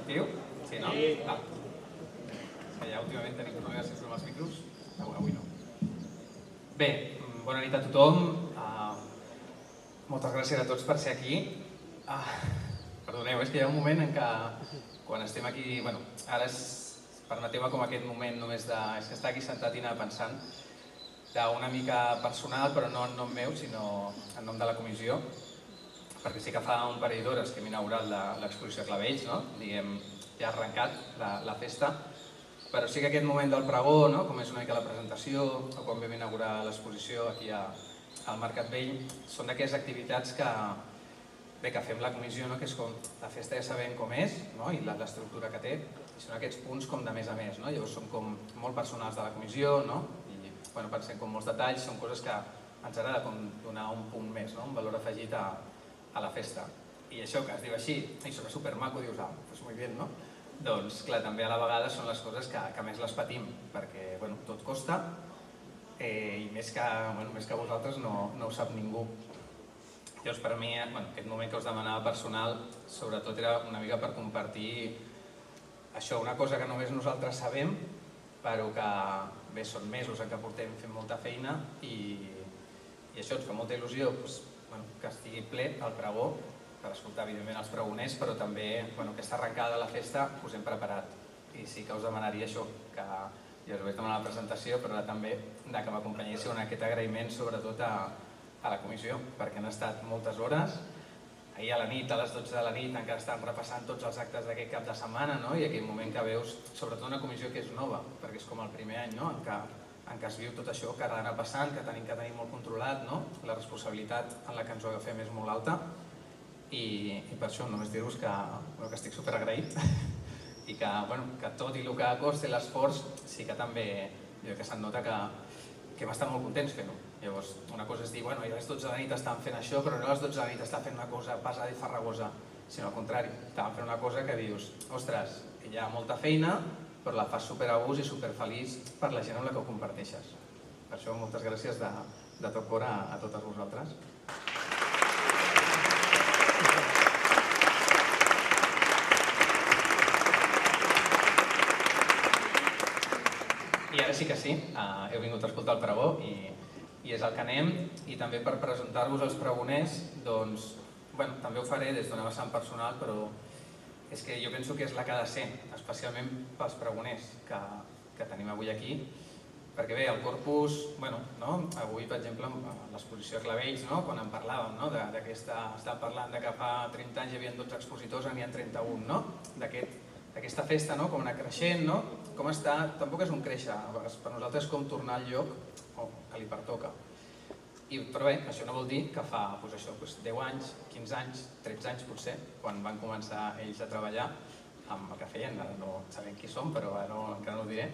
Efectiu? Sí, no? Val. Ja últimament tenim problemes amb els micros. Avui no. Bé, bona nit a tothom. Moltes gràcies a tots per ser aquí. Perdoneu, és que hi ha un moment en què quan estem aquí... Ara permeteu-me com aquest moment només de... És que estar aquí sentat i anar pensant d'una mica personal, però no en nom meu, sinó en nom de la comissió, perquè sí que fa un parell d'hores que hem inaugurat l'exposició Clavells, no? Diguem, ja ha arrencat la festa, però sí que aquest moment del pregó, no? Com és una mica la presentació, o quan vam inaugurar l'exposició aquí al Mercat Vell, són d'aquelles activitats que fem la comissió, que és com la festa ja sabem com és, i l'estructura que té, i són aquests punts com de més a més. Llavors són com molt personals de la comissió, i pensem com molts detalls, són coses que ens agrada com donar un punt més, un valor afegit a la festa. I això que es diu així, això que és supermaco, dius, doncs molt bé, no? Doncs clar, també a la vegada són les coses que més les patim, perquè tot costa i més que vosaltres no ho sap ningú. Llavors per mi aquest moment que us demanava personal sobretot era una mica per compartir això, una cosa que només nosaltres sabem, però que bé, són mesos en què portem fent molta feina i això ens fa molta il·lusió que estigui ple el pregó per escoltar evidentment els pregoners, però també aquesta arrencada de la festa us hem preparat i sí que us demanaria això, que ja us vaig demanar la presentació, però també que m'acompanyéssiu en aquest agraïment sobretot a la comissió, perquè han estat moltes hores. Ahir a la nit, a les 12 de la nit, encara estan repassant tots els actes d'aquest cap de setmana i aquell moment que veus, sobretot una comissió que és nova, perquè és com el primer any en què es viu tot això que ha d'anar passant, que tenim que tenir molt controlat, la responsabilitat en la que ens ho agafem és molt alta i per això només dir-vos que estic superagraït i que tot i el que costa l'esforç sí que també que se'n nota que hem estat molt contents fent-ho. Llavors, una cosa és dir, a les 12 de la nit estan fent això, però no a les 12 de la nit estan fent una cosa pesada i farragosa, sinó al contrari, estaven fent una cosa que dius, ostres, hi ha molta feina, però la fas superagust i superfeliç per la gent amb la que ho comparteixes. Per això, moltes gràcies de tot cor a totes vosaltres. I ara sí que sí, heu vingut a escoltar el pregó i és el que anem, i també per presentar-vos els pregoners, doncs, també ho faré des d'una vessant personal, però és que jo penso que és la que ha de ser, especialment pels pregoners que tenim avui aquí, perquè bé, el corpus, avui, per exemple, a l'exposició Clavells, quan en parlàvem, estàvem parlant que fa 30 anys hi havia 12 expositors, n'hi ha 31, d'aquesta festa, com anar creixent, com està, tampoc és un créixer, per nosaltres és com tornar al lloc que li pertoca. Però bé, això no vol dir que fa 10 anys, 15 anys, 13 anys potser, quan van començar ells a treballar amb el que feien, ara no sabem qui són, però encara no ho diré.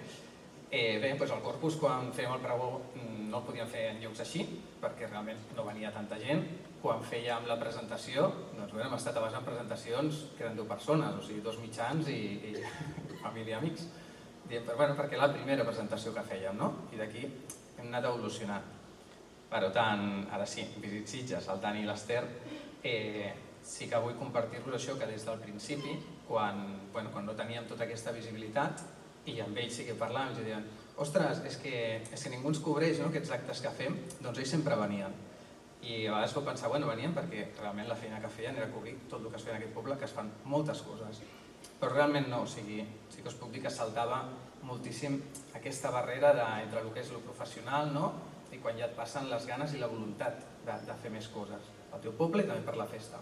Bé, el corpus quan fèiem el pregó no el podíem fer en llocs així, perquè realment no venia tanta gent. Quan fèiem la presentació, doncs hem estat a base en presentacions que eren 2 persones, o sigui, 2 mitjans i família i amics. Perquè la primera presentació que fèiem, i d'aquí hem anat evolucionant. Per tant, ara sí, Visit Sitges, el Dani i l'Ester, sí que vull compartir-vos això, que des del principi, quan no teníem tota aquesta visibilitat, i amb ells sí que parlàvem, i deien, ostres, és que ningú ens cobreix aquests actes que fem, doncs ells sempre venien. I a vegades pot pensar, venien perquè realment la feina que feien era cobrir tot el que es feia en aquest poble, que es fan moltes coses. Però realment no, sí que us puc dir que saltava moltíssim aquesta barrera entre el que és el professional i quan ja et passen les ganes i la voluntat de fer més coses al teu poble i també per la festa.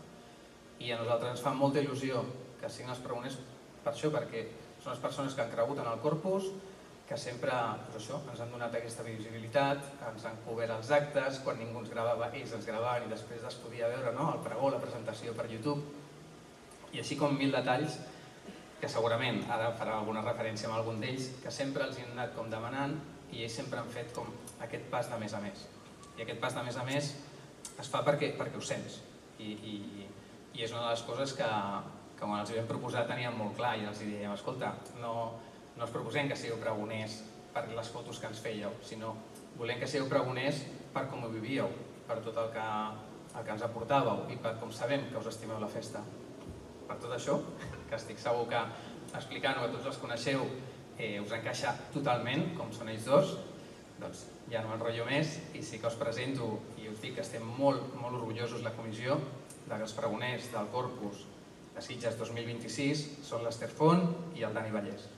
I a nosaltres ens fa molta il·lusió que siguin els pregoners per això, perquè són les persones que han cregut en el corpus, que sempre ens han donat aquesta visibilitat, ens han cobert els actes, quan ningú ens gravava, ells ens gravaven i després es podia veure el pregó, la presentació per YouTube, i així com 1000 detalls que segurament ara farà alguna referència a algun d'ells, que sempre els hem anat com demanant i ells sempre han fet com aquest pas de més a més. I aquest pas de més a més es fa perquè ho sents. I és una de les coses que quan els vam proposar teníem molt clar i els dèiem, escolta, no us proposem que sigueu pregoners per les fotos que ens fèieu, sinó volem que sigueu pregoners per com ho vivíeu, per tot el que ens aportàveu i per com sabem que us estimeu la festa. per tot això, que estic segur que explicant-ho, que tots els coneixeu, us encaixa totalment, com són ells dos. Doncs ja no enrotllo més i sí que us presento i us dic que estem molt orgullosos la comissió de que els pregoners del Corpus de Sitges 2026 són l'Ester Font i el Dani Vallès.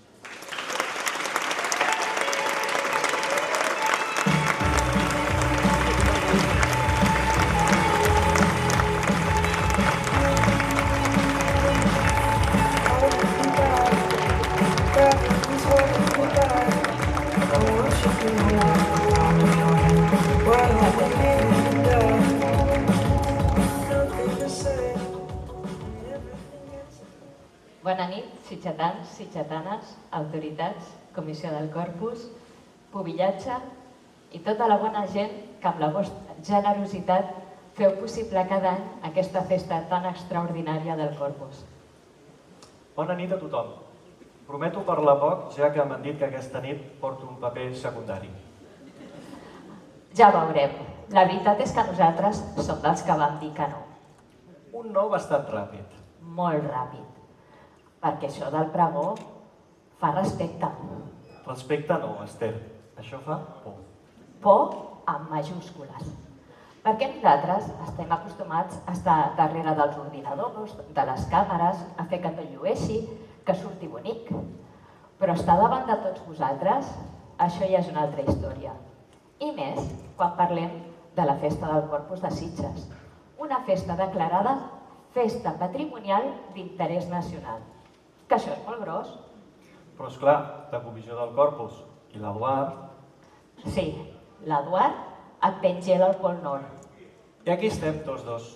Bona nit, sitgetans, sitgetanes, autoritats, comissió del Corpus, pubillatge i tota la bona gent que amb la vostra generositat feu possible cada any aquesta festa tan extraordinària del Corpus. Bona nit a tothom. Prometo parlar poc, ja que m'han dit que aquesta nit porto un paper secundari. Ja veurem. La veritat és que nosaltres som dels que vam dir que no. Un no bastant ràpid. Molt ràpid. Perquè això del pregó fa respecte. Respecte no, Ester. Això fa por. Por amb majúscules. Perquè nosaltres estem acostumats a estar darrere dels ordinadors, de les càmeres, a fer que tot llueixi, que surti bonic. Però estar davant de tots vosaltres, això ja és una altra història. I més quan parlem de la festa del Corpus de Sitges. Una festa declarada festa patrimonial d'interès nacional. Que això és molt gros. Però esclar, la comissió del Corpus i l'Eduard... Sí, l'Eduard et pengela al Pol Nord. I aquí estem tots dos.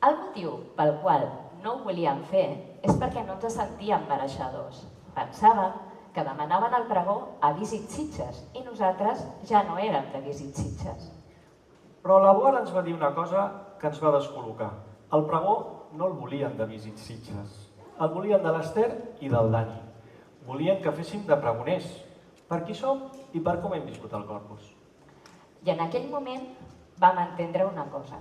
El motiu pel qual no ho volíem fer és perquè no ens sentíem mereixedors. Pensàvem que demanaven el pregó a Visit Sitges i nosaltres ja no érem de Visit Sitges. Però l'Eduard ens va dir una cosa que ens va descol·locar. El pregó no el volien de Visit Sitges. El volien de l'Ester i del Dani. Volien que féssim de pregoners, per qui som i per com hem viscut el Corpus. I en aquell moment vam entendre una cosa.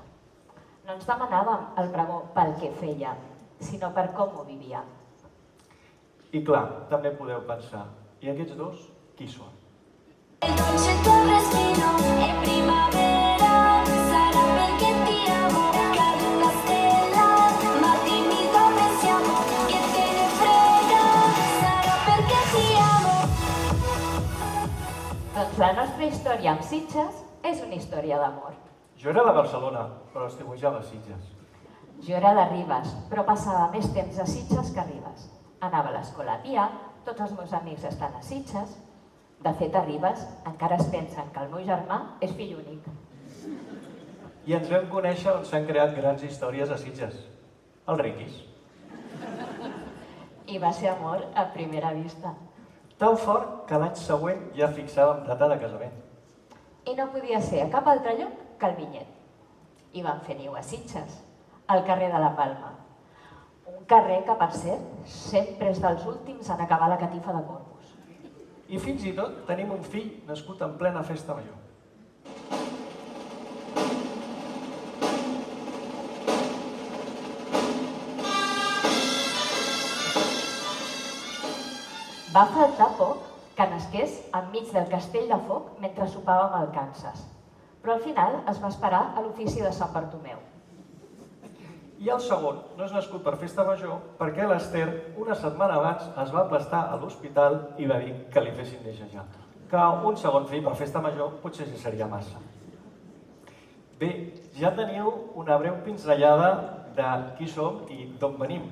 No ens demanàvem el pregó pel que fèiem, sinó per com ho vivíem. I clar, també podeu pensar, i aquests dos, qui són? Il dolce respiro è primavera, sarà perché ti amo, cade una stella, ma dimmi dove siamo, che te ne frega, sarà perché ti amo. Doncs la nostra història amb Sitges és una història d'amor. Jo era de Barcelona, però estiuejava a Sitges. Jo era de Ribes, però passava més temps a Sitges que a Ribes. Anava a l'escola a Pia, tots els meus amics estan a Sitges. De fet, a Ribes encara es pensen que el meu germà és fill únic. I ens vam conèixer on s'han creat grans històries a Sitges. Els Riquis. I va ser amor a primera vista. Tan fort que l'any següent ja fixàvem data de casament. I no podia ser a cap altre lloc que al Vinyet. I vam fer niu a Sitges, al carrer de la Palma. Un carrer que, per cert, sempre és dels últims en acabar la catifa de Corpus. I fins i tot tenim un fill nascut en plena festa major. Va faltar poc que nasqués enmig del castell de foc mentre sopàvem al Kansas. Però al final es va esperar a l'ofici de Sant Bartomeu. I el segon no és nascut per festa major perquè l'Ester una setmana abans es va aplastar a l'hospital i va dir que li fessin netejar. Que un segon fill per festa major potser sí seria massa. Bé, ja teniu una breu pinzellada de qui som i d'on venim,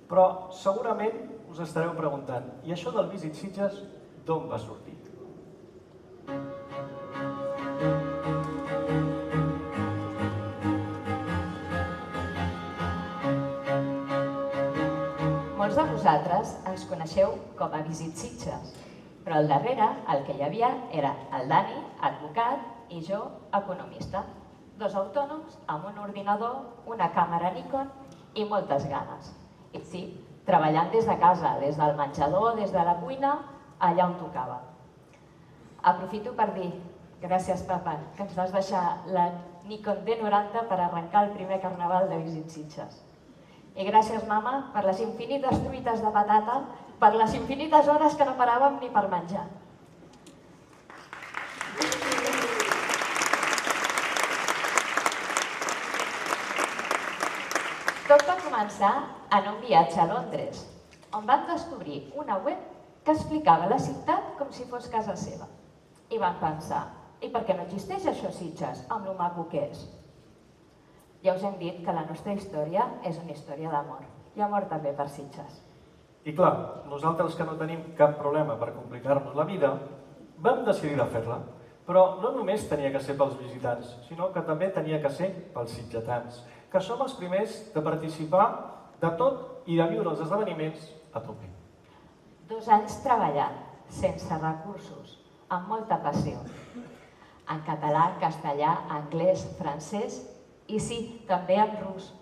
però segurament us estareu preguntant, i això del Visit Sitges d'on va sortir? Molts de vosaltres ens coneixeu com a Visit Sitges, però al darrere el que hi havia era el Dani, advocat, i jo, economista. Dos autònoms amb un ordinador, una càmera Nikon i moltes ganes. I sí, treballant des de casa, des del menjador, des de la cuina, allà on tocava. Aprofito per dir, gràcies papa, que ens vas deixar la Nikon D90 per arrencar el primer carnaval de Visit Sitges. I gràcies, mama, per les infinites truites de patata, per les infinites hores que no paràvem ni per menjar. Tot va començar en un viatge a Londres, on van descobrir una web que explicava la ciutat com si fos casa seva. I van pensar, i per què no existeix això a Sitges, amb lo maco que és? Ja us hem dit que la nostra història és una història d'amor. I amor també per Sitges. I clar, nosaltres que no tenim cap problema per complicar-nos la vida, vam decidir de fer-la. Però no només tenia que ser pels visitants, sinó que també tenia que ser pels sitgetans, que som els primers de participar de tot i de viure els esdeveniments a tope. 2 anys treballant, sense recursos, amb molta passió. En català, castellà, anglès, francès i sí, també en rus.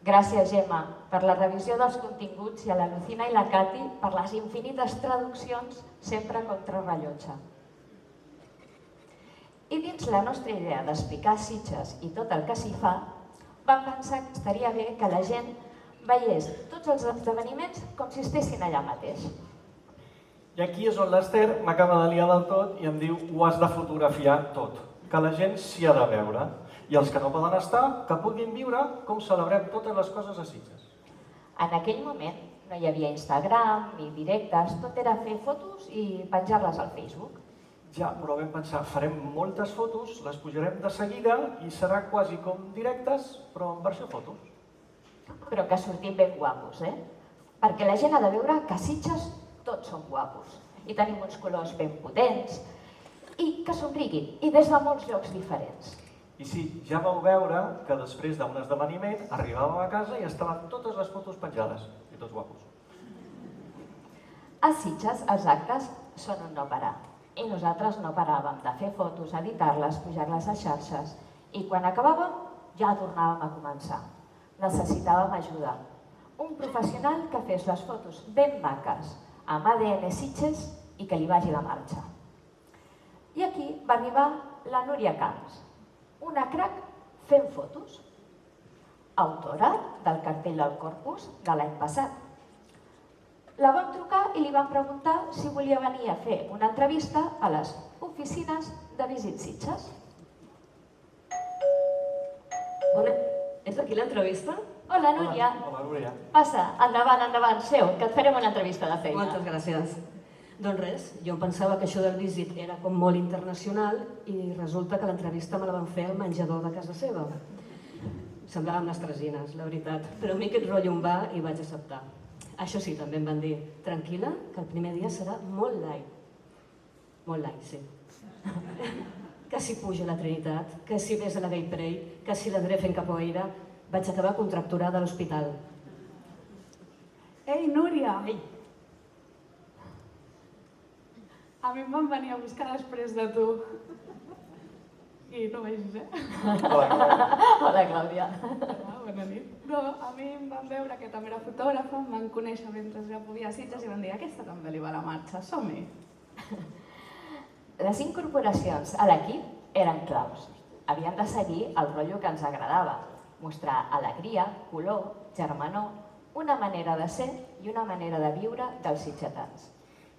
Gràcies, Gemma, per la revisió dels continguts i a la Lucina i la Cati per les infinites traduccions sempre contra rellotge. I dins la nostra idea d'explicar Sitges i tot el que s'hi fa, vam pensar que estaria bé que la gent veiés tots els esdeveniments com si estessin allà mateix. I aquí és on l'Ester m'acaba de liar del tot i em diu ho has de fotografiar tot, que la gent s'hi ha de veure. I els que no poden estar, que puguin viure com celebrem totes les coses a Sitges. En aquell moment no hi havia Instagram ni directes, tot era fer fotos i penjar-les al Facebook. Ja, però vam pensar, farem moltes fotos, les pujarem de seguida i serà quasi com directes, però en versió fotos. Però que sortim ben guapos, Perquè la gent ha de veure que a Sitges tots som guapos i tenim uns colors ben potents i que somriguin, i des de molts llocs diferents. I sí, ja vau veure que després d'un esdeveniment arribàvem a casa i estaven totes les fotos penjades, i tots guapos. A Sitges els actes són un no parar, i nosaltres no paràvem de fer fotos, editar-les, pujar-les a xarxes, i quan acabàvem ja tornàvem a començar. Necessitàvem ajuda. Un professional que fes les fotos ben maques, amb ADN Sitges i que li vagi la marxa. I aquí va arribar la Núria Camps, una crac fent fotos, autora del cartell del Corpus de l'any passat. La vam trucar i li vam preguntar si volia venir a fer una entrevista a les oficines de Visit Sitges. Bona, ets aquí l'entrevista? Hola, Núria. Hola, Núria. Passa, endavant, seu, que et farem una entrevista de feina. Moltes gràcies. Doncs res, jo em pensava que això del Visit era com molt internacional i resulta que l'entrevista me la van fer al menjador de casa seva. Semblàvem estresines, la veritat, però a mi aquest rotllo em va i vaig acceptar. Això sí, també em van dir, tranquil·la, que el primer dia serà molt light. Molt light, sí. Que si puja la Trinitat, que si ves a la Gay Parade, que si l'André fent capoeira, vaig acabar contracturada a l'hospital. Ei, Núria! Ei, A mi em van venir a buscar després de tu. I no vegis, Hola, Clàudia. Bona nit. No, a mi em van veure que també era fotògrafa, em van conèixer mentre ja podia a Sitges i van dir aquesta també li va la marxa, som-hi. Les incorporacions a l'equip eren claus. Havien de seguir el rotllo que ens agradava, mostrar alegria, color, germanor, una manera de ser i una manera de viure dels sitgetans.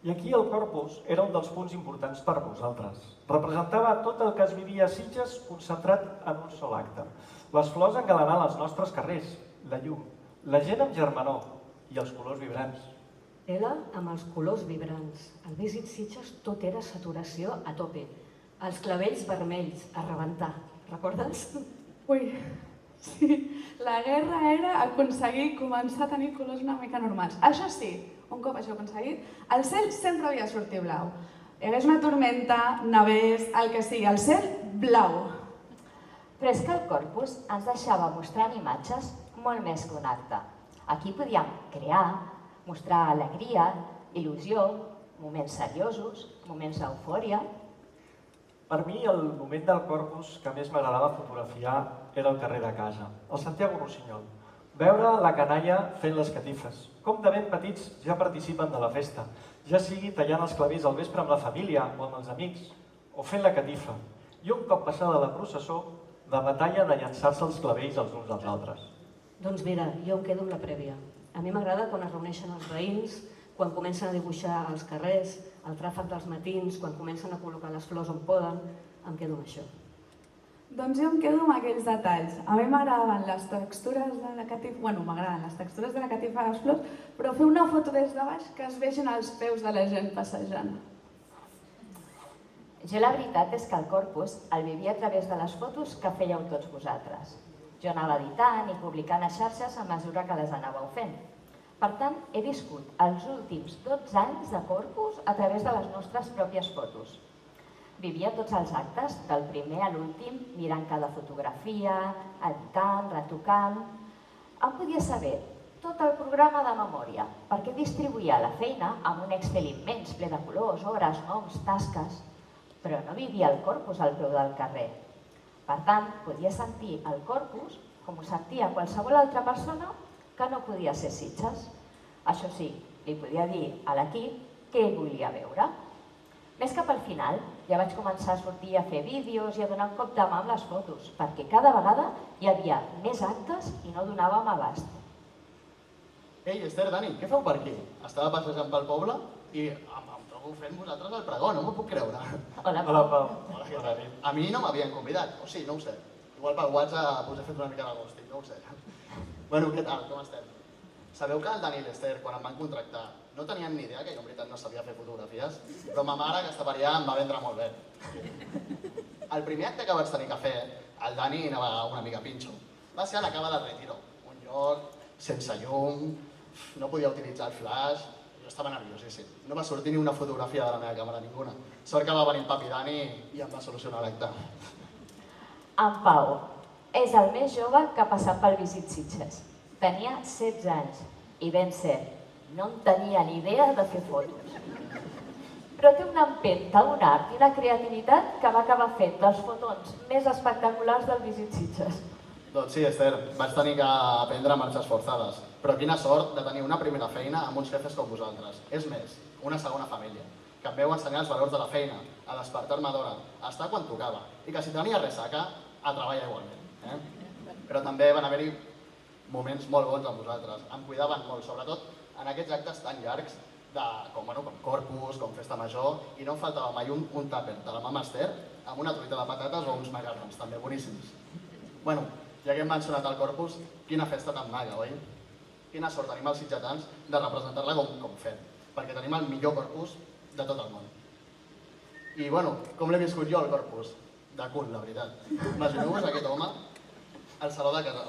I aquí el Corpus era un dels punts importants per nosaltres. Representava tot el que es vivia a Sitges concentrat en un sol acte. Les flors engalanant els nostres carrers, la llum, la gent amb germanor i els colors vibrants. ela amb els colors vibrants. Al Visit Sitges tot era saturació a tope. Els clavells vermells, a rebentar. Recordes? Ui, sí, la guerra era aconseguir començar a tenir colors una mica normals. Això sí, un cop això aconseguit, el cel sempre havia de sortir blau. Hi hagués una tormenta, nevés, el que sigui, el cel blau. Però és que el Corpus ens deixava mostrant imatges molt més que un acte. Aquí podíem crear, mostrar alegria, il·lusió, moments seriosos, moments d'eufòria. Per mi, el moment del Corpus que més m'agradava fotografiar era el carrer de casa, el Santiago Rossinyol. Veure la canalla fent les catifes, com de ben petits ja participen de la festa, ja sigui tallant els clavells al vespre amb la família o amb els amics, o fent la catifa. I un cop passada la processó, la batalla de llançar-se els clavells els uns als altres. Doncs mira, jo em quedo amb la prèvia. A mi m'agrada quan es reuneixen els veïns, quan comencen a dibuixar als carrers, el tràfic dels matins, quan comencen a col·locar les flors on poden, em quedo amb això. Doncs jo em quedo amb aquells detalls. A mi m'agraden les textures de la catifa, m'agraden les textures de la catifa de les flors, però fer una foto des de baix que es vegin els peus de la gent passejant. Jo la veritat és que el Corpus el vivia a través de les fotos que fèieu tots vosaltres. Jo anava editant i publicant a xarxes a mesura que les anàveu fent. Per tant, he viscut els últims 12 anys de Corpus a través de les nostres pròpies fotos. Vivia tots els actes, del primer a l'últim, mirant cada fotografia, editant, retocant. Em podia saber tot el programa de memòria, perquè distribuïa la feina amb un Excel immens, ple de colors, hores, noms, tasques, però no vivia el Corpus al peu del carrer. Per tant, podia sentir el Corpus com ho sentia qualsevol altra persona que no podia ser Sitges. Això sí, li podia dir a l'equip què ell volia veure. Més cap al final, ja vaig començar a sortir a fer vídeos i a donar un cop de mà amb les fotos, perquè cada vegada hi havia més actes i no donàvem abast. Ei, Esther, Dani, què feu per aquí? Estava passejant pel poble i em trobo fent vosaltres el pregó, no m'ho puc creure. Hola, Hola, Pau. Hola, què tal? A mi no m'havien convidat, o sí, no ho sé. Igual pel WhatsApp us he fet una mica d'agosti, no ho sé. Bueno, què tal, com estem? Sabeu que el Dani i l'Esther, quan em van contractar, no tenien ni idea que jo en veritat no sabia fer fotografies, però ma mare, aquesta paria, em va vendre molt bé. El primer acte que vaig tenir que fer, el Dani anava una mica pinxo. Va ser a la cava del Retiro, un lloc sense llum, no podia utilitzar el flash, jo estava nerviosíssim. No va sortir ni una fotografia de la meva càmera, ninguna. Sort que va venir el papi Dani i em va solucionar l'acte. En Pau és el més jove que ha passat pel Visit Sitges. Tenia 16 anys i ben cert, no en tenia ni idea de fer fotos. Però té una empenta, un art i una creativitat que va acabar fent dels fotons més espectaculars del Visit Sitges. Doncs sí, Esther, vaig tenir que aprendre marxes forçades. Però quina sort de tenir una primera feina amb uns jefes com vosaltres. És més, una segona família, que em veu ensenyar els valors de la feina, a despertar-me d'hora, a estar quan tocava, i que si tenia ressaca, a treballar igualment. Però també van haver-hi moments molt bons amb vosaltres. Em cuidaven molt, sobretot en aquests actes tan llargs com Corpus, com Festa Major, i no em faltava mai un tàper de la mama Esther amb una truita de patates o uns macarrons, també boníssims. Bueno, ja que hem mencionat el Corpus, quina festa tan maga, oi? Quina sort tenim els sitgetans de representar-la com fem, perquè tenim el millor Corpus de tot el món. I bueno, com l'he viscut jo, el Corpus? De cul, la veritat. Imagineu-vos aquest home al saló de casa,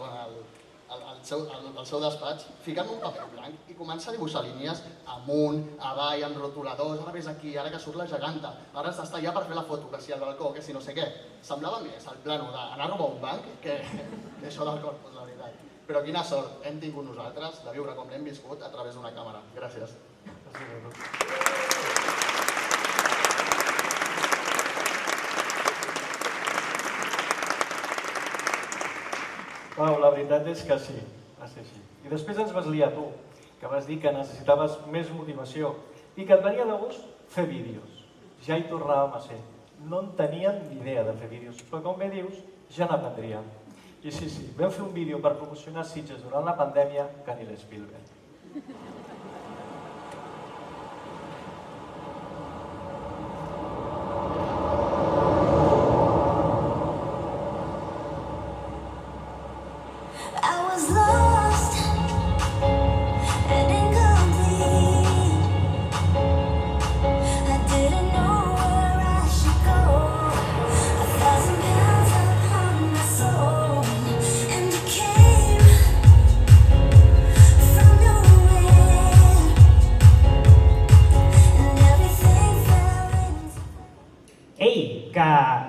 al seu despatx, ficant un paper blanc i comença a dibuixar línies amunt, avall, amb rotuladors, ara ves aquí, ara que surt la geganta, ara has d'estar allà per fer la foto, que si al balcó, que si no sé què. Semblava més el plano d'anar a robar un banc que això del Corpus, la veritat. Però quina sort hem tingut nosaltres de viure com l'hem viscut a través d'una càmera. Gràcies. Pau, la veritat és que sí, va ser així. I després ens vas liar tu, que vas dir que necessitaves més motivació i que et venia de gust fer vídeos. Ja hi tornàvem a ser. No en teníem ni idea de fer vídeos, però com bé dius, ja n'aprendríem. I sí, vam fer un vídeo per promocionar Sitges durant la pandèmia que ni l'Spielberg.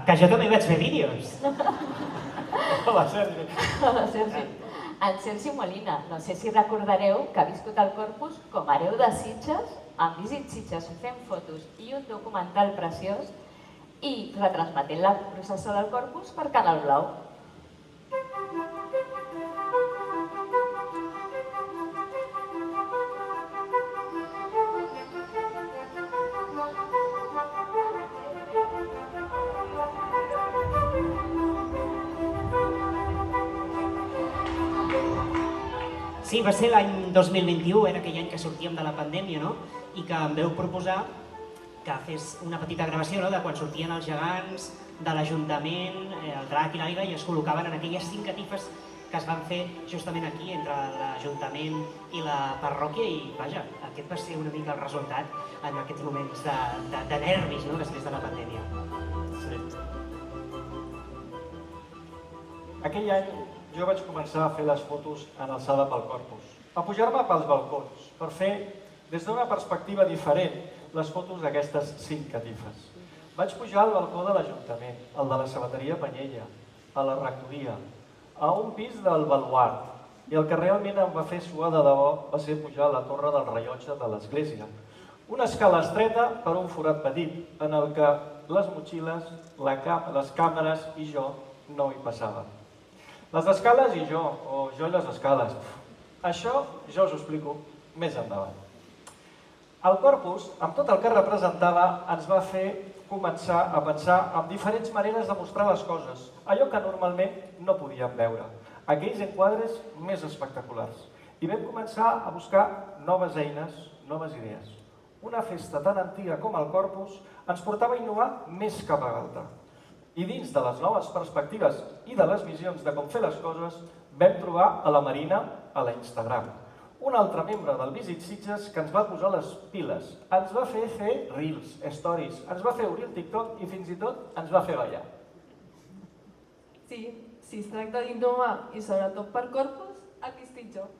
Que jo també vaig fer vídeos. Hola, Sergi. Hola, Sergi. En Sergi Molina, no sé si recordareu que ha viscut el Corpus com a hereu de Sitges, amb Visit Sitges fent fotos i un documental preciós i retransmetent la processó del Corpus per Canal Blau. Sí, va ser l'any 2021, era aquell any que sortíem de la pandèmia, no? I que em veu proposar que fes una petita gravació, no?, de quan sortien els gegants de l'Ajuntament, el drac i l'aigua, i es col·locaven en aquelles 5 catifes que es van fer justament aquí, entre l'Ajuntament i la parròquia, i vaja, aquest va ser una mica el resultat en aquests moments de nervis, no?, després de la pandèmia. Sí. Aquell any jo vaig començar a fer les fotos en alçada pel corpus, a pujar-me pels balcons, per fer, des d'una perspectiva diferent, les fotos d'aquestes 5 catifes. Vaig pujar al balcó de l'Ajuntament, el de la sabateria Panyella, a la rectoria, a un pis del baluart, i el que realment em va fer suar de debò va ser pujar a la torre del rellotge de l'església. Una escala estreta per un forat petit, en el que les motxilles, les càmeres i jo no hi passàvem. Les escales i jo, o jo i les escales. Això jo us ho explico més endavant. El corpus, amb tot el que representava, ens va fer començar a pensar en diferents maneres de mostrar les coses, allò que normalment no podíem veure, aquells enquadres més espectaculars. I vam començar a buscar noves eines, noves idees. Una festa tan antiga com el Corpus ens portava a innovar més que mai altra. I dins de les noves perspectives i de les visions de com fer les coses, vam trobar a la Marina a la Instagram, un altre membre del Visit Sitges que ens va posar les piles, ens va fer reels, stories, ens va fer obrir el TikTok i fins i tot ens va fer ballar. Sí, si es tracta d'innovar i sobretot per Corpus, aquí estic jo.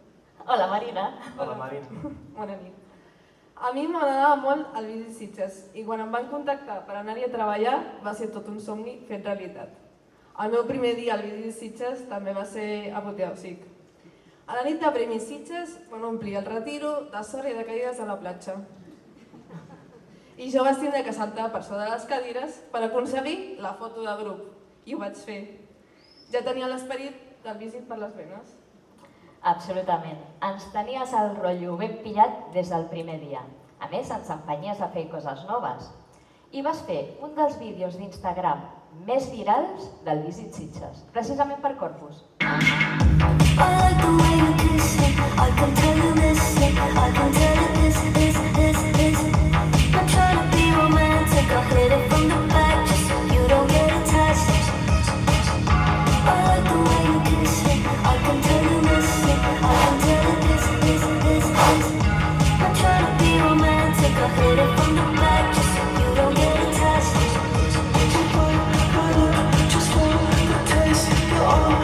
Hola, Marina. Hola, Marina. Bona nit. A mi m'agradava molt el Visit Sitges i quan em van contactar per anar-hi a treballar va ser tot un somni fet realitat. El meu primer dia al Visit Sitges també va ser apoteòsic. A la nit de Premis Sitges van omplir el retiro de sorra i de cadires a la platja. I jo vaig tindre que saltar per sobre de les cadires per aconseguir la foto de grup. I ho vaig fer. Ja tenia l'esperit del Visit per les venes. Absolutament. Ens tenies el rotllo ben pillat des del primer dia. A més, ens empenyies a fer coses noves. I vas fer un dels vídeos d'Instagram més virals del Visit Sitges, precisament per Corpus. I like the way you kiss me. I can tell you miss me. I can tell you this. I'm trying to be romantic. I'll hit it from the back just so you don't get attached. I like the way you kiss me. I can tell you miss me. I can tell you this. I'm trying to be romantic. I'll hit it from the back just so you don't get attached. Just want to taste you all.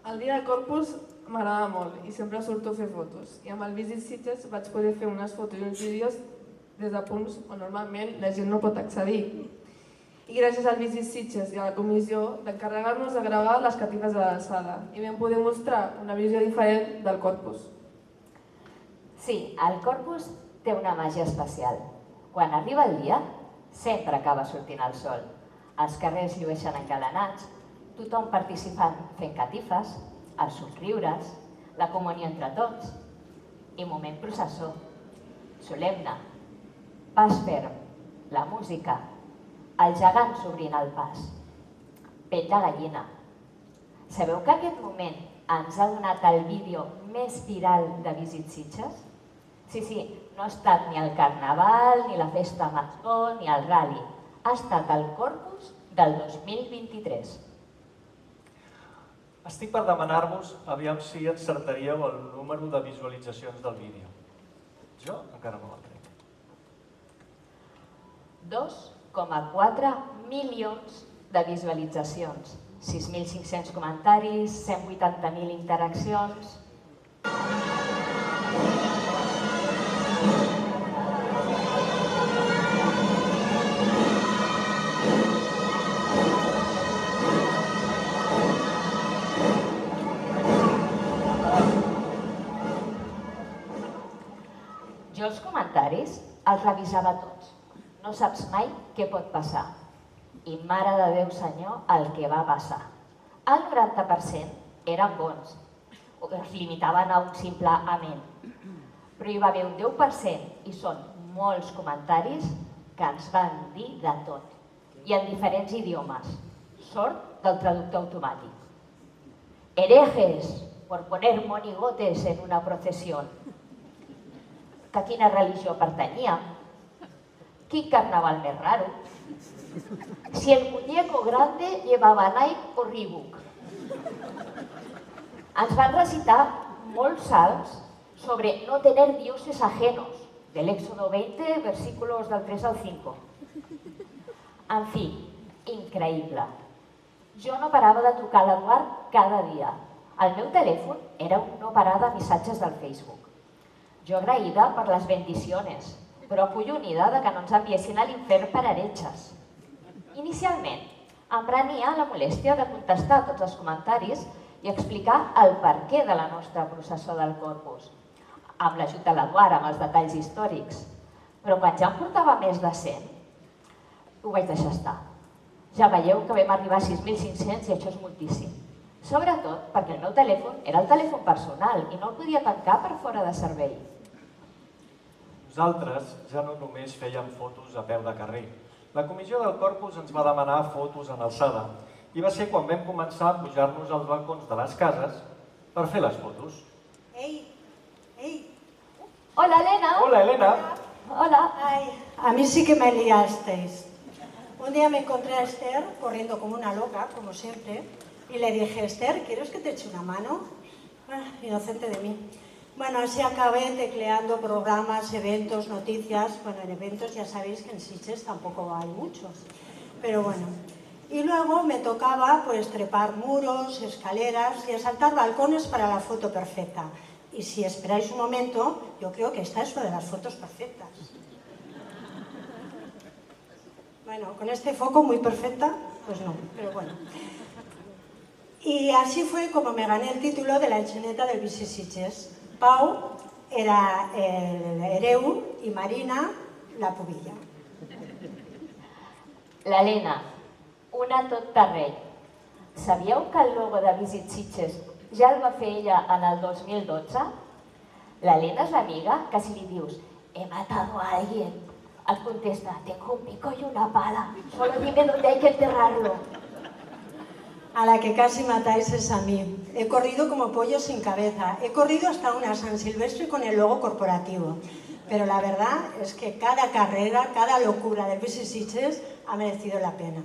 El dia de Corpus m'agrada molt i sempre surto a fer fotos. I amb el Visit Sitges vaig poder fer unes fotos i uns vídeos des de punts on normalment la gent no pot accedir. I gràcies al Visit Sitges i a la comissió d'encarregar-nos de gravar les catifes de l'alçada i vam poder mostrar una visió diferent del Corpus. Sí, el Corpus té una màgia especial. Quan arriba el dia, sempre acaba sortint el sol. Els carrers llueixen engalanats, tothom participant fent catifes, els somriures, la comunió entre tots i moment processó, solemne, pas ferm, la música, el gegant s'obrint el pas, pell de gallina. Sabeu que aquest moment ens ha donat el vídeo més viral de Visit Sitges? Sí, no ha estat ni el Carnaval, ni la Festa Major, ni el Rally. Ha estat el Corpus del 2023. Estic per demanar-vos aviam si encertaríeu el número de visualitzacions del vídeo. Jo encara no el crec. 2,4 milions de visualitzacions, 6.500 comentaris, 180.000 interaccions. Jo els comentaris els revisava tots. No saps mai què pot passar. I mare de Déu senyor, el que va passar. El 90% eren bons, o es limitaven a un simple amén. Però hi va haver un 10% i són molts comentaris que ens van dir de tot. I en diferents idiomes. Sort del traductor automàtic. Herejes, por poner monigotes en una procesión. Que a quina religió pertanyia? Quin carnaval més raro? Si el muñeco grande llevaba Nike o Reebok. Ens van recitar molts salms sobre no tener dioses ajenos, del Éxodo 20, versículos del 3 al 5. En fi, increïble. Jo no parava de trucar a l'Eduard cada dia. El meu telèfon era un no parar de missatges del Facebook. Jo agraïda per les bendiciones, però acollonida de que no ens enviessin a l'infern per heretges. Inicialment, em prenia la molèstia de contestar tots els comentaris i explicar el perquè de la nostra processó del Corpus, amb l'ajut de l'Eduard, amb els detalls històrics. Però quan ja em portava més de 100, ho vaig deixar estar. Ja veieu que vam arribar a 6.500 i això és moltíssim. Sobretot perquè el meu telèfon era el telèfon personal i no el podia tancar per fora de servei. Nosaltres ja no només fèiem fotos a peu de carrer. La comissió del Corpus ens va demanar fotos en alçada i va ser quan vam començar a pujar-nos als balcons de les cases per fer les fotos. Ei. Hola, Elena. Hola, Elena. Hola. Ay, a mí sí que me liasteis. Un día me encontré a Esther corriendo como una loca, como siempre, y le dije, Esther, ¿quieres que te eche una mano? Inocente de mí. Bueno, así acabé tecleando programas, eventos, noticias. Bueno, en eventos ya sabéis que en Sitges tampoco hay muchos, pero bueno. Y luego me tocaba pues trepar muros, escaleras y asaltar balcones para la foto perfecta. Y si esperáis un momento, yo creo que esta es una de las fotos perfectas. Bueno, con este foco muy perfecta, pues no, pero bueno. Y así fue como me gané el título de la enxaneta del Bici Sitges. Pau era el hereu i Marina la pubilla. L'Helena, una tot terreny. Sabíeu que el logo de Visit Sitges ja el va fer ella en el 2012? L'Helena és l'amiga que si li dius «he matado a alguien», et contesta «tengo un pico y una pala, solo dime dónde hay que enterrarlo». A la que casi matáis es a mí. He corrido como pollo sin cabeza. He corrido hasta una San Silvestre con el logo corporativo. Pero la verdad es que cada carrera, cada locura del Bici Sitges ha merecido la pena.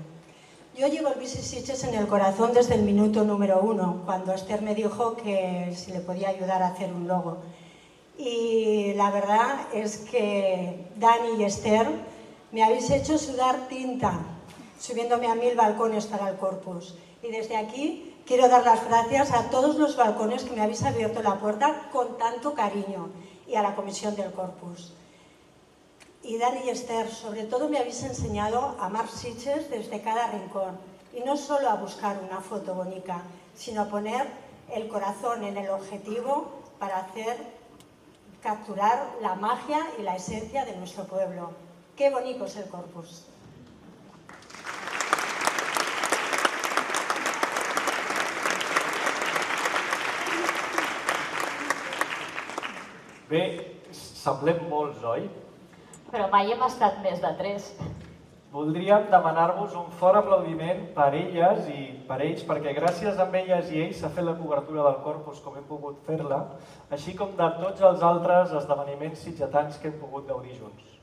Yo llevo el Bici Sitges en el corazón desde el minuto número 1, cuando Esther me dijo que si le podía ayudar a hacer un logo. Y la verdad es que Dani y Esther me habéis hecho sudar tinta, subiéndome a 1000 balcones para el Corpus. Y desde aquí quiero dar las gracias a todos los balcones que me habéis abierto la puerta con tanto cariño y a la comisión del Corpus. Y Dani y Esther, sobre todo me habéis enseñado a amar Sitges desde cada rincón y no solo a buscar una foto bonita, sino a poner el corazón en el objetivo para capturar la magia y la esencia de nuestro pueblo. Qué bonito es el Corpus. Bé, semblem molts, oi? Però mai hem estat més de 3. Voldríem demanar-vos un fort aplaudiment per elles i per ells, perquè gràcies a elles i ells s'ha fet la cobertura del Corpus com hem pogut fer-la, així com de tots els altres esdeveniments sitgetans que hem pogut gaudir junts.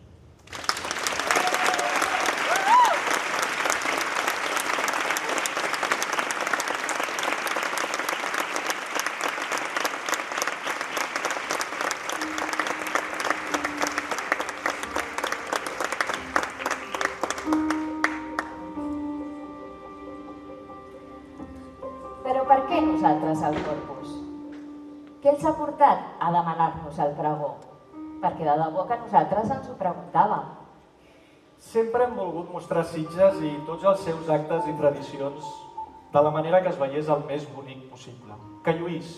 Però per què nosaltres al Corpus? Què els ha portat a demanar-nos el pregó? Perquè de debò que nosaltres ens ho preguntàvem. Sempre hem volgut mostrar Sitges i tots els seus actes i tradicions de la manera que es veiés el més bonic possible. Que lluís.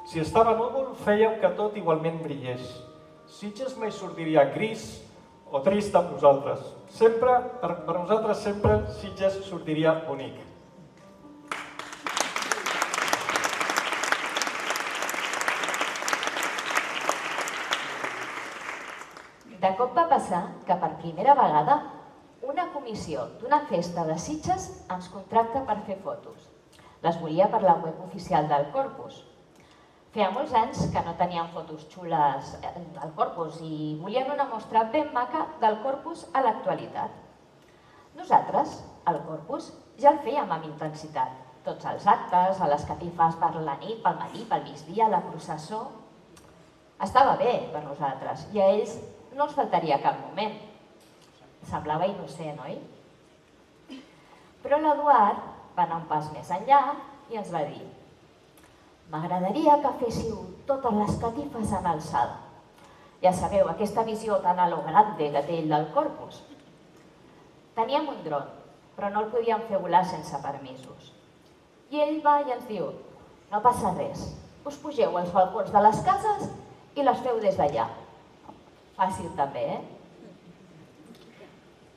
Si estava núvol, fèiem que tot igualment brillés. Sitges mai sortiria gris o trist amb nosaltres. Sempre, per nosaltres sempre, Sitges sortiria bonic. De cop va passar que per primera vegada una comissió d'una festa de Sitges ens contracta per fer fotos. Les volia per la web oficial del Corpus. Feia molts anys que no teníem fotos xules del Corpus i volien una mostra ben maca del Corpus a l'actualitat. Nosaltres, el Corpus, ja el fèiem amb intensitat. Tots els actes, a les catifes per la nit, pel matí, pel migdia, la processó... Estava bé per nosaltres i a ells no els faltaria cap moment. Semblava innocent, oi? Però l'Eduard va anar un pas més enllà i ens va dir: m'agradaria que féssiu totes les catifes en alçada. Ja sabeu, aquesta visió tan a lo grande que té ell del Corpus. Teníem un dron, però no el podíem fer volar sense permisos. I ell va i ens diu: no passa res, us pugeu als balcons de les cases i les feu des d'allà. Fàcil també,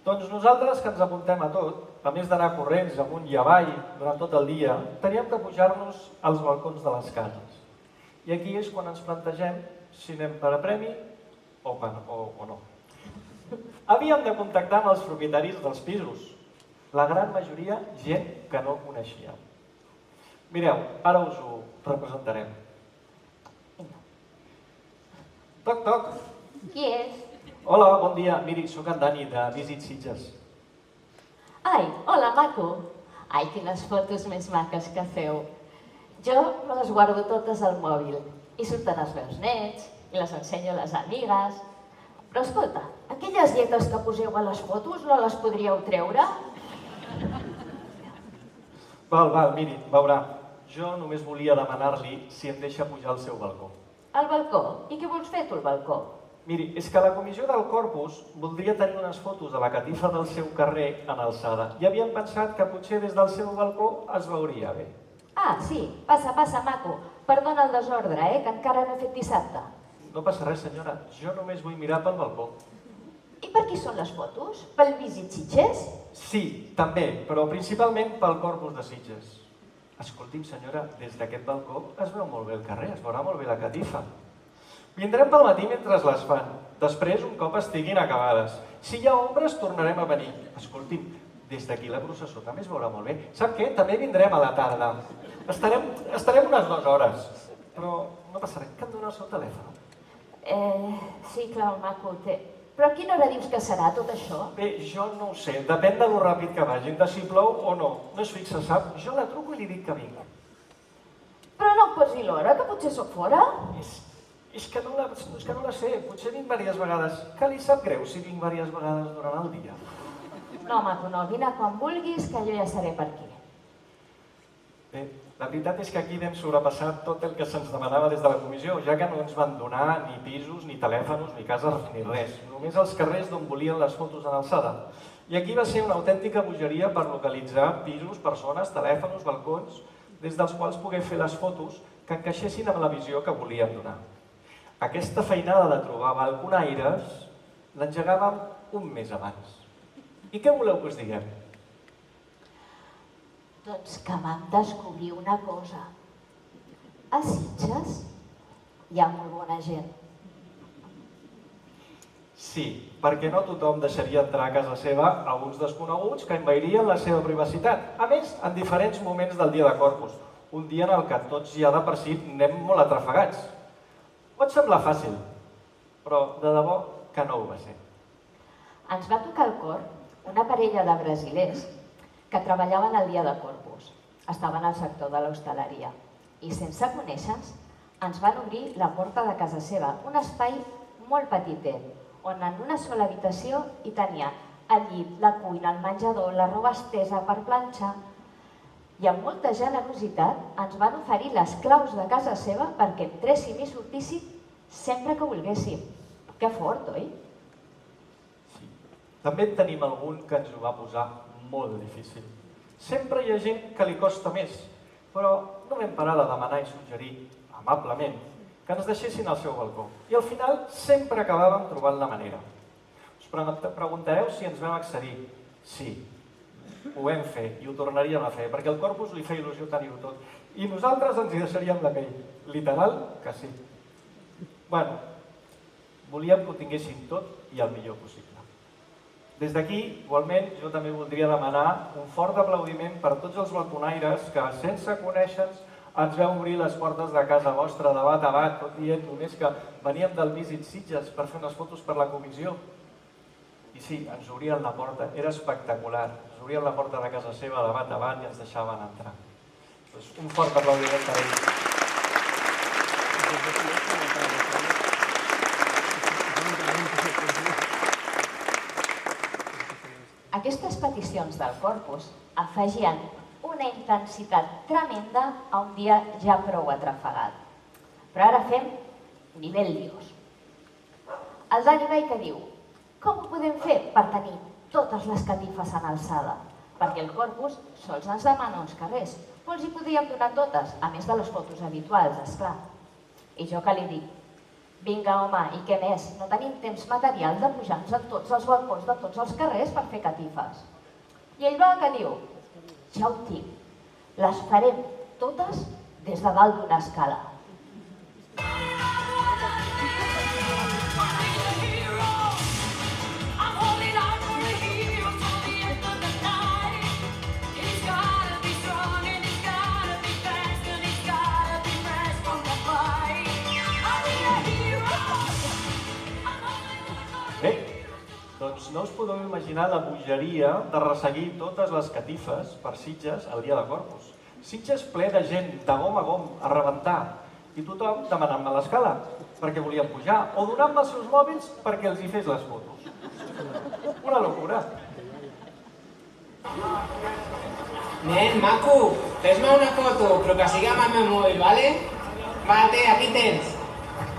Doncs nosaltres, que ens apuntem a tot, a més d'anar corrents amunt i avall durant tot el dia, teníem que pujar-nos als balcons de les cases. I aquí és quan ens plantegem si anem per a premi o no. Havíem de contactar amb els propietaris dels pisos. La gran majoria, gent que no coneixíem. Mireu, ara us ho representarem. Toc, toc. Qui és? Hola, bon dia. Miri, sóc en Dani, de Visit Sitges. Ai, hola, maco. Ai, quines fotos més maques que feu. Jo me les guardo totes al mòbil i surten els meus nets i les ensenyo a les amigues. Però escolta, aquelles lletres que poseu a les fotos no les podríeu treure? Val, miri, veurà. Jo només volia demanar-li si em deixa pujar al seu balcó. Al balcó? I què vols fer tu al balcó? Miri, és que la comissió del Corpus voldria tenir unes fotos de la catifa del seu carrer en alçada i havien pensat que potser des del seu balcó es veuria bé. Ah, sí, passa, maco. Perdona el desordre, que encara no he fet dissabte. No passa res, senyora. Jo només vull mirar pel balcó. I per qui són les fotos? Pel Visit Sitges? Sí, també, però principalment pel Corpus de Sitges. Escolti'm, senyora, des d'aquest balcó es veu molt bé el carrer, es veurà molt bé la catifa. Vindrem pel matí mentre les fan. Després, un cop estiguin acabades. Si hi ha ombres, tornarem a venir. Escolti'm, des d'aquí la processó també es veurà molt bé. Sap què? També vindrem a la tarda. Estarem unes 2 hores. Però no passa res, que em dóna el seu telèfon. Sí, clar, el maco té. Però a quina hora dius que serà tot això? Bé, jo no ho sé. Depèn de lo ràpid que vagin, de si plou o no. No es fixa, sap? Jo la truco i li dic que vinc. Però no em pots dir l'hora, que potser sóc fora? És que no la sé. Potser vinc diverses vegades. Que li sap greu si vinc diverses vegades durant el dia? No, maco, no. Vine quan vulguis, que jo ja seré per aquí. Bé, la veritat és que aquí vam sobrepassar tot el que se'ns demanava des de la comissió, ja que no ens van donar ni pisos, ni telèfons, ni cases, ni res. Només els carrers d'on volien les fotos en alçada. I aquí va ser una autèntica bogeria per localitzar pisos, persones, telèfons, balcons, des dels quals poder fer les fotos que encaixessin amb la visió que volíem donar. Aquesta feinada de trobar balconaires l'engegàvem un mes abans. I què voleu que us diguem? Doncs que vam descobrir una cosa. A Sitges hi ha molt bona gent. Sí, perquè no tothom deixaria entrar a casa seva a uns desconeguts que envairien la seva privacitat. A més, en diferents moments del dia de Corpus. Un dia en el que tots ja de per si anem molt atrafegats. Pot semblar fàcil, però de debò que no ho va ser. Ens va tocar al cor una parella de brasilers que treballaven el dia de Corpus. Estaven al sector de l'hostaleria i sense conèixer-nos ens van obrir la porta de casa seva, un espai molt petitet, on en una sola habitació hi tenia el llit, la cuina, el menjador, la roba estesa per planxar, i amb molta generositat ens van oferir les claus de casa seva perquè entréssim i sortíssim sempre que volguéssim. Que fort, oi? Sí. També en tenim algun que ens ho va posar molt difícil. Sempre hi ha gent que li costa més, però no vam parar de demanar i suggerir, amablement, que ens deixessin al seu balcó. I al final sempre acabàvem trobant la manera. Us preguntareu si ens vam accedir. Sí, ho vam fer i ho tornaríem a fer, perquè al Corpus li feia il·lusió tenir-ho tot. I nosaltres ens hi deixaríem la pell. Literal que sí. Bueno, volíem que ho tinguéssim tot i el millor possible. Des d'aquí, igualment, jo també voldria demanar un fort aplaudiment per tots els balconaires que, sense conèixer-nos, Ens veu obrir les portes de casa vostra de bat a bat, tot dient només que veníem del Visit Sitges per fer unes fotos per la comissió. I sí, ens obrien la porta, era espectacular. Ens obrien la porta de casa seva de bat a bat i ens deixaven entrar. Doncs un fort aplaudiment per ells. Aquestes peticions del corpus afegien una intensitat tremenda a un dia ja prou atrafegat. Però ara fem nivell Dios. El Dani Bay que diu: com ho podem fer per tenir totes les catifes en alçada? Perquè el corpus sols ens demana uns carrers, però els hi podríem donar totes, a més de les fotos habituals, esclar. I jo que li dic: vinga home, i què més? No tenim temps material de pujar-nos a tots els balcons de tots els carrers per fer catifes. I ell va que diu: ja ho tinc, les farem totes des de dalt d'una escala. Bé, doncs no us podeu imaginar la bogeria de resseguir totes les catifes per Sitges el dia de Corpus. Sitges ple de gent, de gom a gom, a rebentar, i tothom demanant-me l'escala, perquè volien pujar, o donant-me els seus mòbils perquè els hi fes les fotos. Una locura. Nen, maco, fes-me una foto, però que sigui amb el meu mòbil, ¿vale? Vale, aquí tens.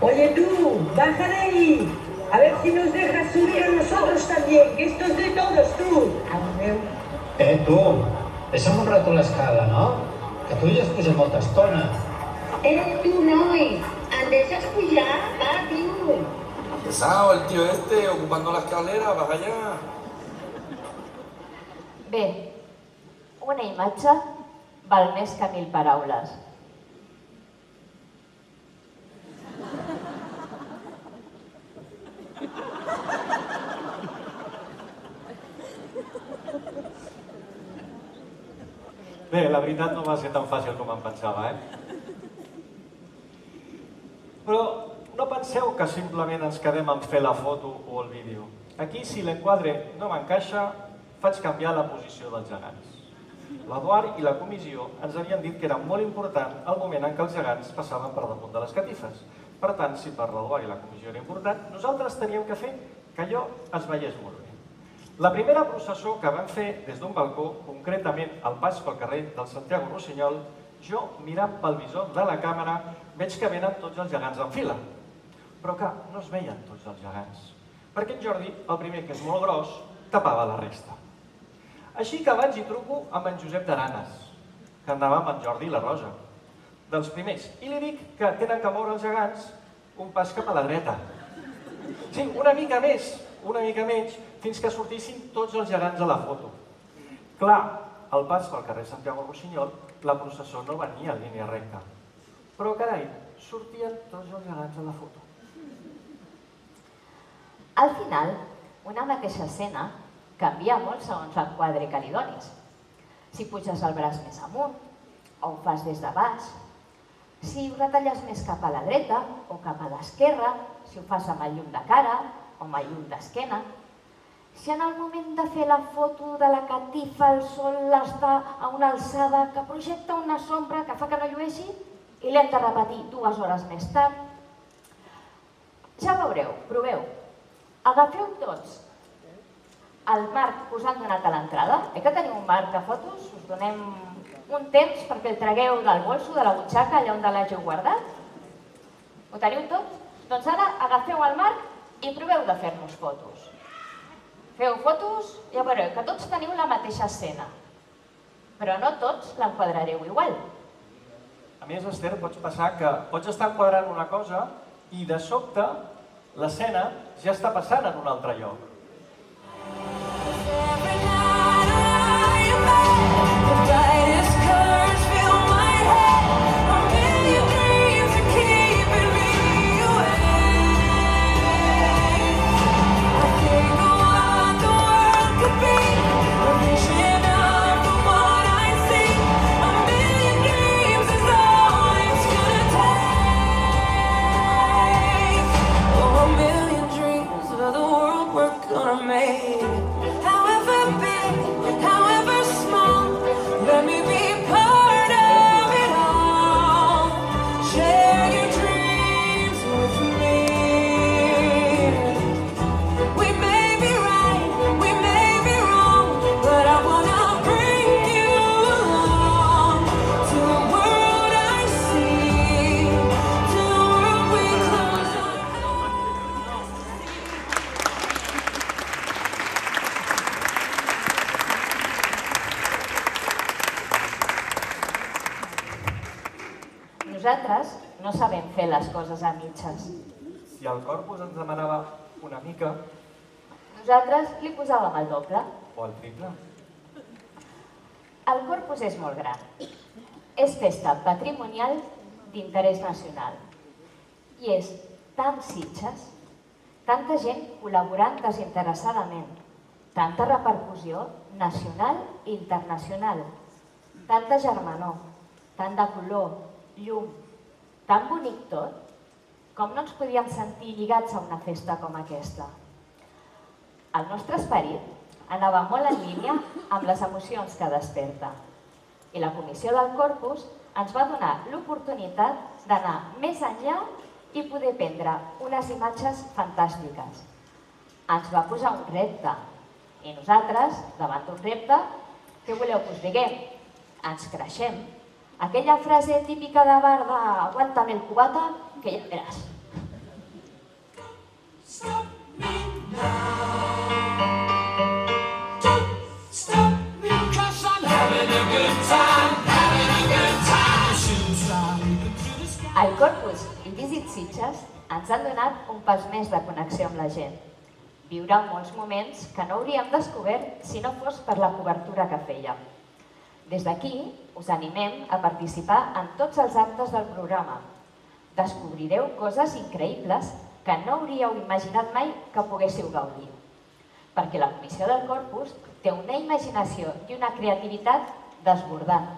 Oye tú, baja de ahí. A ver si nos dejas subir a nosotros también, que esto es de todos, tú. Tu, deixa'm un rato l'escala, no? Que tu ja has pujat molta estona. Tu, noi, ¿em deixes pujar? Va, tio. Pesado el tío este, ocupando la escalera, vas allá. Bé, una imatge val més que 1000 paraules. Bé, la veritat no va ser tan fàcil com em pensava, Però no penseu que simplement ens quedem en fer la foto o el vídeo. Aquí, si l'enquadre no m'encaixa, faig canviar la posició dels gegants. L'Eduard i la comissió ens havien dit que era molt important el moment en què els gegants passaven per damunt de les catifes. Per tant, si per l'Eduard i la comissió era important, nosaltres teníem que fer que allò es veiés molt bé. La primera processó que vam fer des d'un balcó, concretament al pas pel carrer del Santiago Rossinyol, jo, mirant pel visor de la càmera, veig que venen tots els gegants en fila. Però que no es veien tots els gegants, perquè en Jordi, el primer, que és molt gros, tapava la resta. Així que vaig i truco amb en Josep d'Aranes, que anava amb en Jordi i la Rosa, dels primers, i li dic que tenen que moure els gegants un pas cap a la dreta. Sí, una mica menys, fins que sortissin tots els gegants a la foto. Clar, al pas pel carrer Santiago Rossinyol, la processó no venia en línia recta. Però, carai, sortien tots els gegants a la foto. Al final, una mateixa escena canvia molt segons l'enquadre que li donis. Si puges el braç més amunt, o ho fas des de baix, si ho retalles més cap a la dreta o cap a l'esquerra, si ho fas amb el llum de cara o amb el llum d'esquena, si en el moment de fer la foto de la catifa el sol està a una alçada que projecta una sombra que fa que no llueixi i l'hem de repetir 2 hores més tard. Ja veureu, proveu. Agafeu tots el marc que us han donat a l'entrada. Que teniu un marc de fotos? Us donem un temps perquè el tragueu del bolso, de la butxaca, allà on l'hàgiu guardat. Ho teniu tot? Doncs ara agafeu el marc i proveu de fer-nos fotos. Feu fotos i ja veureu que tots teniu la mateixa escena, però no tots l'enquadrareu igual. A més, Esther, pots passar que pots estar enquadrant una cosa i de sobte l'escena ja està passant en un altre lloc. Nosaltres no sabem fer les coses a mitges. Si el corpus ens demanava una mica... Nosaltres li posàvem el doble. O el triple. El corpus és molt gran. És festa patrimonial d'interès nacional. I és tan Sitges, tanta gent col·laborant desinteressadament, tanta repercussió nacional i internacional, tanta germanor, tant de color, llum, tan bonic tot, com no ens podíem sentir lligats a una festa com aquesta. El nostre esperit anava molt en línia amb les emocions que desperta. I la Comissió del Corpus ens va donar l'oportunitat d'anar més enllà i poder prendre unes imatges fantàstiques. Ens va posar un repte. I nosaltres, davant d'un repte, què voleu que us diguem? Ens creixem. Aquella frase típica de bar de aguántame el cubata, que ja veràs. El Corpus i Visit Sitges ens han donat un pas més de connexió amb la gent. Viure molts moments que no hauríem descobert si no fos per la cobertura que fèiem. Des d'aquí us animem a participar en tots els actes del programa. Descobrireu coses increïbles que no hauríeu imaginat mai que poguéssiu gaudir. Perquè la Comissió del Corpus té una imaginació i una creativitat desbordant.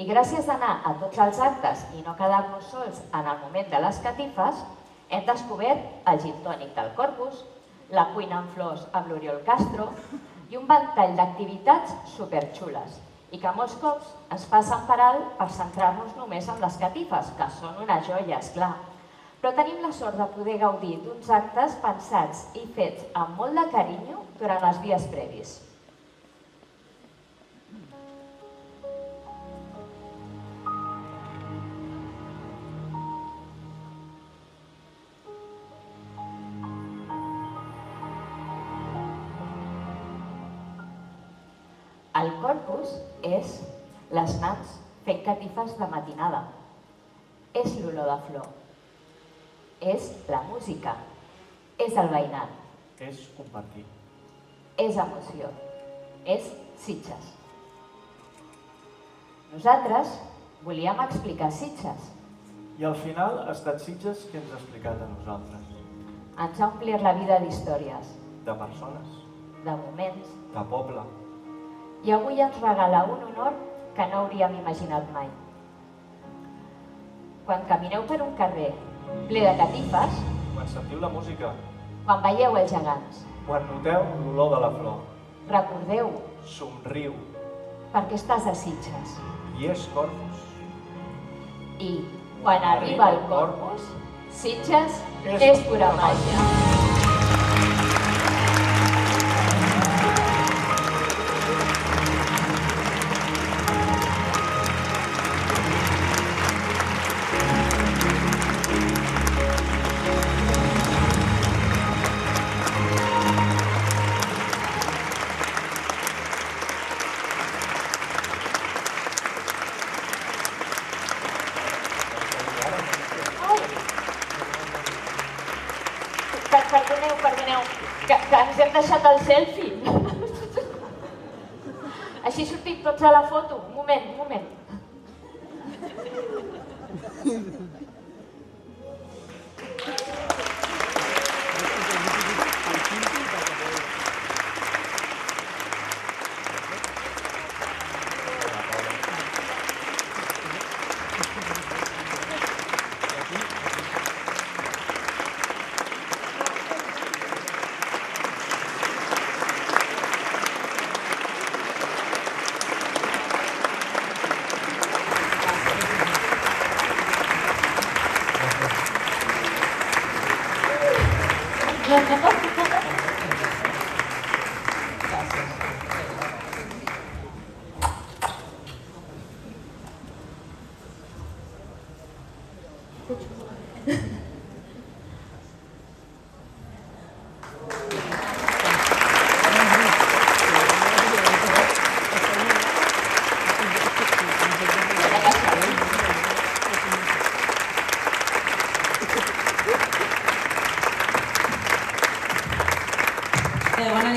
I gràcies a anar a tots els actes i no quedar-nos sols en el moment de les catifes, hem descobert el gin tònic del Corpus, la cuina amb flors amb l'Oriol Castro i un ventall d'activitats superxules i que molts cops ens passen per alt per centrar-nos només en les catifes, que són una joia, esclar. Però tenim la sort de poder gaudir d'uns actes pensats i fets amb molt de carinyo durant els dies previs. El Corpus és les mans fent catifes de matinada. És l'olor de flor. És la música. És el veïnat. És compartir. És emoció. És Sitges. Nosaltres volíem explicar Sitges. I al final ha estat Sitges que ens ha explicat a nosaltres. Ens ha omplert la vida d'històries. De persones. De moments. De poble. I avui ens regala un honor que no hauríem imaginat mai. Quan camineu per un carrer ple de catifes, Quan sentiu la música, quan veieu els gegants, quan noteu l'olor de la flor, recordeu, somriu, perquè estàs a Sitges. i és Corpus. I quan arriba el Corpus, Sitges és pura màgia. Perdoneu, que ens hem deixat el selfie. Així sortim tots a la foto. Un moment.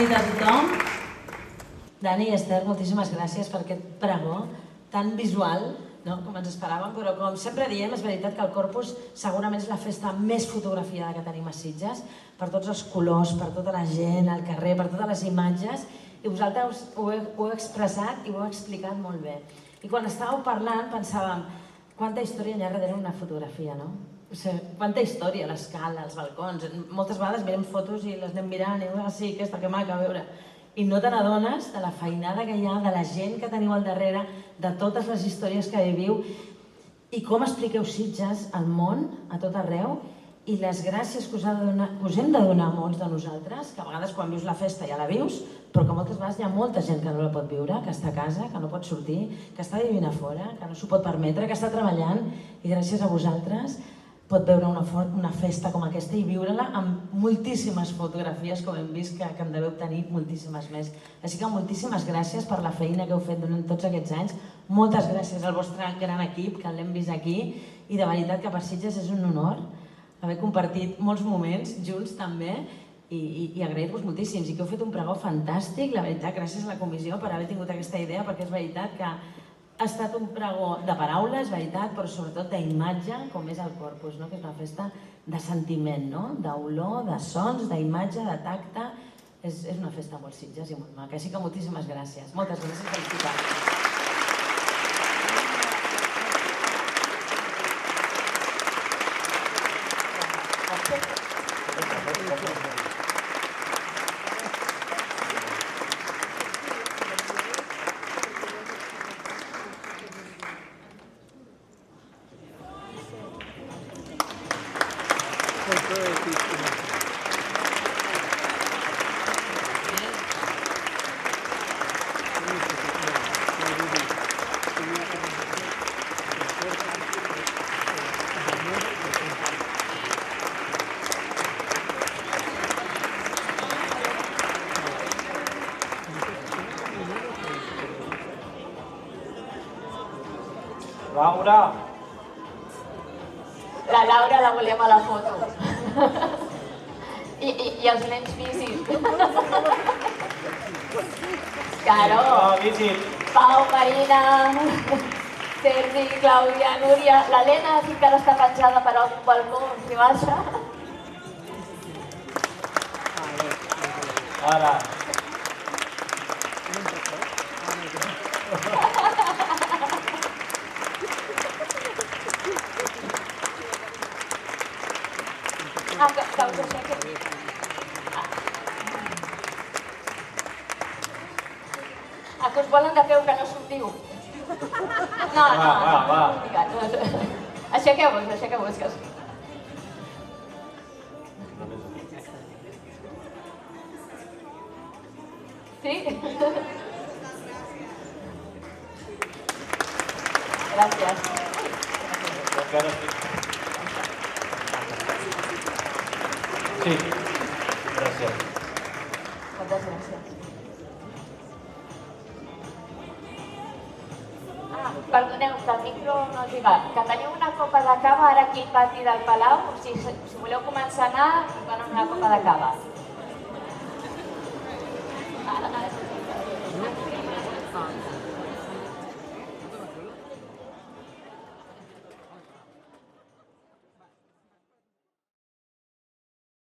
nit a tothom. Dani i Esther, moltíssimes gràcies per aquest pregó tan visual, com ens esperàvem, però com sempre diem, és veritat que el Corpus segurament és la festa més fotografiada que tenim a Sitges, per tots els colors, per tota la gent al carrer, per totes les imatges, i vosaltres ho heu expressat i ho heu explicat molt bé. I quan estàveu parlant pensàvem, quanta història hi ha darrere una fotografia, no? O sigui, quanta història, l'escala, els balcons. Moltes vegades mirem fotos i les anem mirant i diuen, sí, aquesta, que maca, a veure. I no te n'adones de la feinada que hi ha, de la gent que teniu al darrere, de totes les històries que viviu i com expliqueu Sitges al món, a tot arreu, i les gràcies que us hem de donar a molts de nosaltres, que a vegades quan vius la festa ja la vius, però que moltes vegades hi ha molta gent que no la pot viure, que està a casa, que no pot sortir, que està vivint a fora, que no s'ho pot permetre, que està treballant, i gràcies a vosaltres pot veure una festa com aquesta i viure-la amb moltíssimes fotografies, com hem vist que en deveu tenir moltíssimes més. Així que moltíssimes gràcies per la feina que heu fet durant tots aquests anys. Moltes gràcies al vostre gran equip, que l'hem vist aquí, i de veritat que per Sitges és un honor haver compartit molts moments junts també, i agrair-vos moltíssims, i que heu fet un pregó fantàstic, la veritat, gràcies a la comissió per haver tingut aquesta idea, perquè és veritat que ha estat un pregó de paraules, veritat, però sobretot d'imatge, com és el Corpus, que és una festa de sentiment, d'olor, de sons, d'imatge, de tacte. És una festa molt Sitges i molt maca. Així que moltíssimes gràcies. Moltes gràcies, felicitats. Laura! La Laura la volem a la foto. I els nens físics. Caro! Pau, Marina, Sergi, Clàudia, Núria... L'Helena sí que ara està penjada per algun balcó, si baixa. Ara. Que us aixequi. Que us volen de peu, que no sortiu. No. Va. Aixequeu-vos, que... Sí? Gràcies. Sí, gràcies. Moltes gràcies. Perdoneu, que el micro no us hi va. Que teniu una copa de cava ara aquí al pati del Palau. Si voleu començar a anar, us donen una copa de cava.